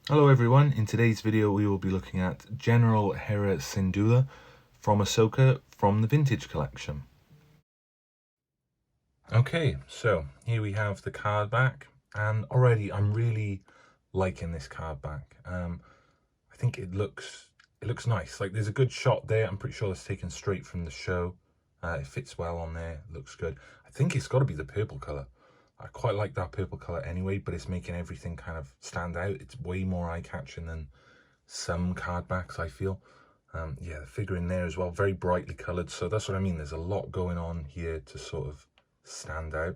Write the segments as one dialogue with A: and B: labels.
A: Hello everyone, in today's video we will be looking at General Hera Syndulla from Ahsoka from the Vintage Collection. Okay, so here we have the card back, and already I'm really liking this card back. I think it looks nice. Like, there's a good shot there. I'm pretty sure it's taken straight from the show. It fits well on there, looks good. I think it's got to be the purple colour. I quite like that purple colour anyway, but it's making everything kind of stand out. It's way more eye-catching than some card backs, I feel. Yeah, the figure in there as well, very brightly coloured. So that's what I mean. There's a lot going on here to sort of stand out.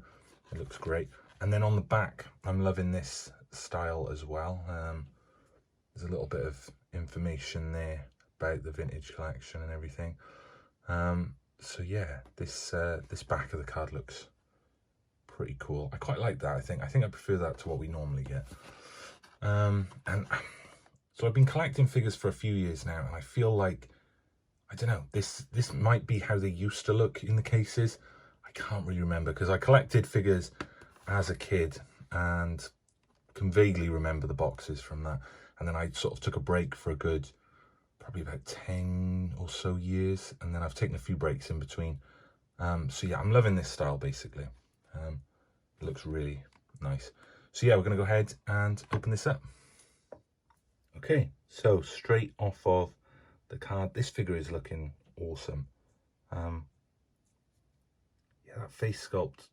A: It looks great. And then on the back, I'm loving this style as well. There's a little bit of information there about the Vintage Collection and everything. So yeah, this back of the card looks pretty cool. I quite like that. I think I prefer that to what we normally get. And so I've been collecting figures for a few years now, and I feel like, I don't know, this might be how they used to look in the cases. I can't really remember, because I collected figures as a kid and can vaguely remember the boxes from that. And then I sort of took a break for a good, probably about 10 or so years, and then I've taken a few breaks in between. So yeah, I'm loving this style basically. It looks really nice. So yeah, we're going to go ahead and open this up. Okay, so straight off of the card, this figure is looking awesome. Yeah, that face sculpt,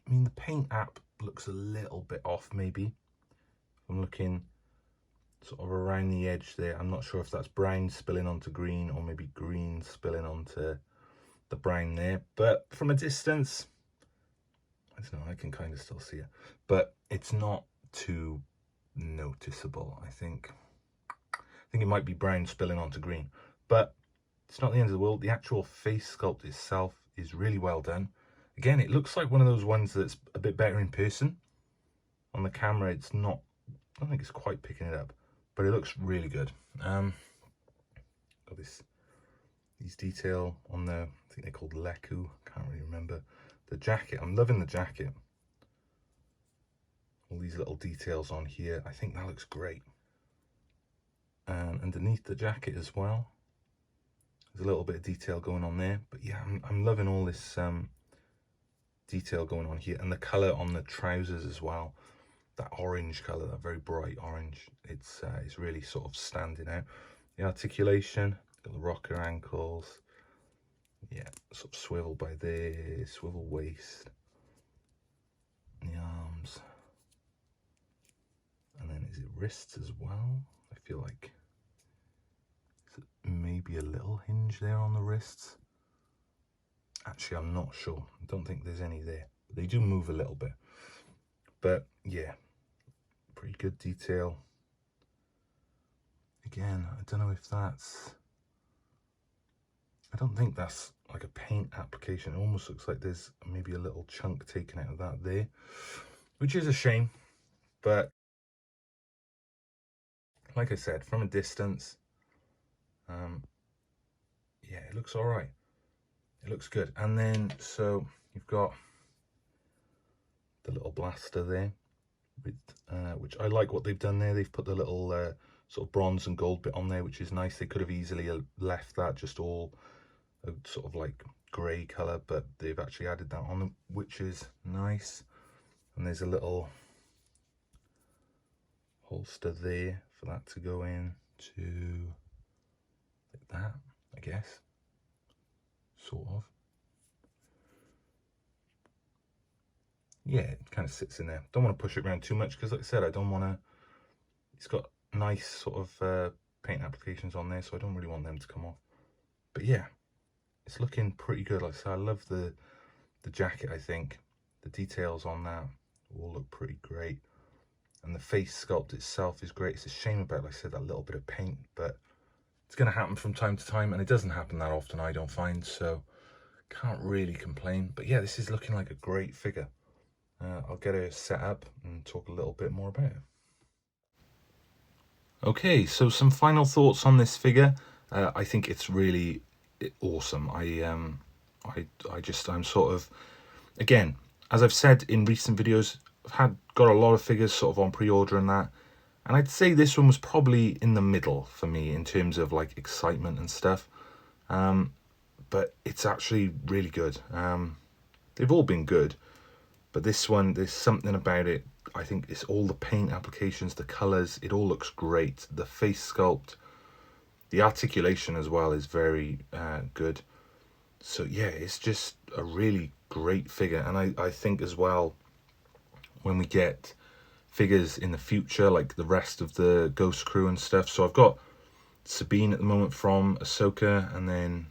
A: I mean, the paint app looks a little bit off maybe. I'm looking sort of around the edge there. I'm not sure if that's brown spilling onto green or maybe green spilling onto the brown there. But from a distance, I don't know, I can kind of still see it. But it's not too noticeable, I think. I think it might be brown spilling onto green. But it's not the end of the world. The actual face sculpt itself is really well done. Again, it looks like one of those ones that's a bit better in person. On the camera, it's not, I don't think it's quite picking it up, but it looks really good. Got these detail on the, I think they're called Leku, can't really remember. The jacket, I'm loving the jacket. All these little details on here, I think that looks great. And underneath the jacket as well, there's a little bit of detail going on there. But yeah, I'm loving all this detail going on here, and the color on the trousers as well. That orange color, that very bright orange, it's really sort of standing out. The articulation, got the rocker ankles, yeah, sort of swivel by there, swivel waist, the arms, and then is it wrists as well? I feel like maybe a little hinge there on the wrists. Actually, I'm not sure. I don't think there's any there. They do move a little bit, but yeah, pretty good detail. Again, I don't know if that's, I don't think that's like a paint application. It almost looks like there's maybe a little chunk taken out of that there, which is a shame. But like I said, from a distance, yeah, it looks all right. It looks good. And then, so you've got the little blaster there, with, which I like what they've done there. They've put the little sort of bronze and gold bit on there, which is nice. They could have easily left that just all a sort of like grey colour, but they've actually added that on them, which is nice. And there's a little holster there for that to go in to, like that, I guess, sort of. Yeah, it kind of sits in there. Don't want to push it around too much, because like I said, I don't want to, it's got nice sort of paint applications on there, so I don't really want them to come off. But yeah, it's looking pretty good. Like I said, I love the jacket. I think the details on that all look pretty great, and the face sculpt itself is great. It's a shame about, like I said, that little bit of paint, but it's going to happen from time to time, and it doesn't happen that often, I don't find, so can't really complain. But yeah, this is looking like a great figure. I'll get it set up and talk a little bit more about it. Okay, so some final thoughts on this figure. I think it's really awesome. I'm sort of, again, as I've said in recent videos, I've got a lot of figures sort of on pre-order and that. And I'd say this one was probably in the middle for me in terms of like excitement and stuff. But it's actually really good. They've all been good, but this one, there's something about it. I think it's all the paint applications, the colors, it all looks great. The face sculpt, the articulation as well is very good. So yeah, it's just a really great figure. And I think as well, when we get figures in the future, like the rest of the Ghost crew and stuff. So I've got Sabine at the moment from Ahsoka, and then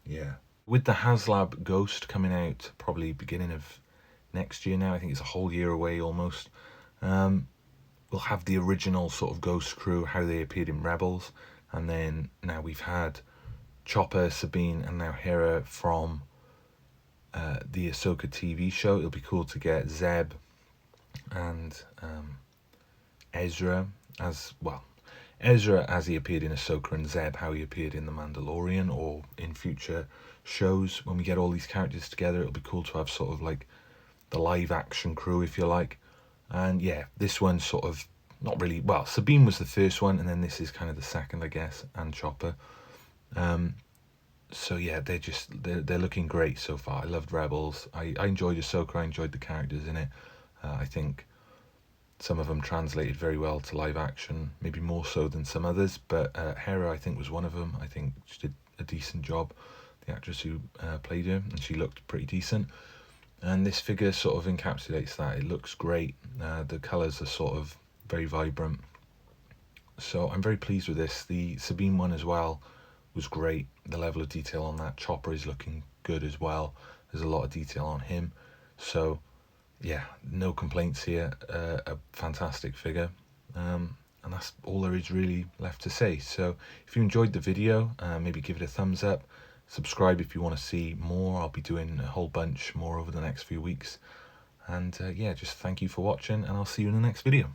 A: yeah, with the HasLab Ghost coming out probably beginning of next year now, I think it's a whole year away almost. We'll have the original sort of Ghost crew, how they appeared in Rebels, and then now we've had Chopper, Sabine, and now Hera from the Ahsoka TV show. It'll be cool to get Zeb and Ezra as well. Ezra as he appeared in Ahsoka, and Zeb how he appeared in The Mandalorian or in future shows. When we get all these characters together, it'll be cool to have sort of like the live action crew, if you like. And yeah, this one's sort of not really, well, Sabine was the first one, and then this is kind of the second, I guess, and Chopper. So yeah, they're looking great so far. I loved Rebels. I enjoyed Ahsoka. I enjoyed the characters in it. I think some of them translated very well to live action, maybe more so than some others, but Hera, I think, was one of them. I think she did a decent job, the actress who played her, and she looked pretty decent. And this figure sort of encapsulates that. It looks great. The colours are sort of very vibrant. So I'm very pleased with this. The Sabine one as well was great. The level of detail on that Chopper is looking good as well. There's a lot of detail on him. So yeah, no complaints here. A fantastic figure. And that's all there is really left to say. So if you enjoyed the video, maybe give it a thumbs up. Subscribe if you want to see more. I'll be doing a whole bunch more over the next few weeks. And yeah, just thank you for watching, and I'll see you in the next video.